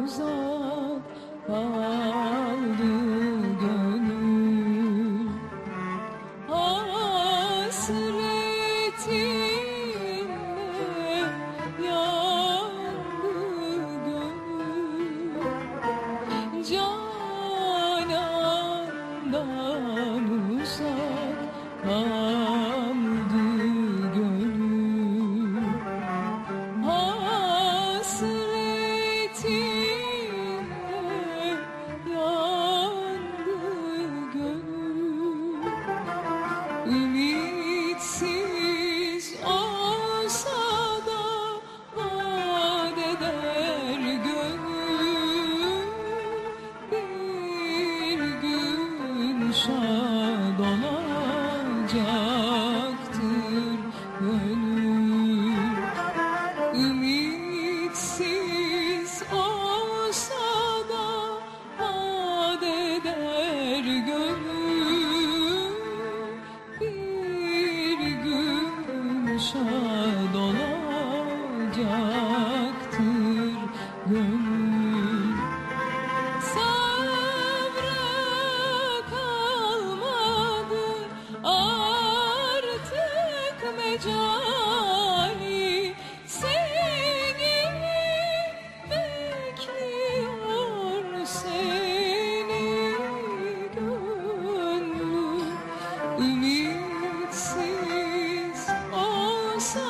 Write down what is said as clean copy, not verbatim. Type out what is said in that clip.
uzak kaldı gönül. Hasretinle yandı gönül. Canandan uzak kaldı gönül. Hasretinle yandı gönül. Ümitsiz olsa da vaat eder gönül. Bir gün şad olacaktır gönül. Ümitsiz olsa da vaat eder gönül. Bir gün şad olacaktır gönül. Sabrı kalmadı artık mecali, seni bekliyor seni gönlüm. Ümitsiz olsa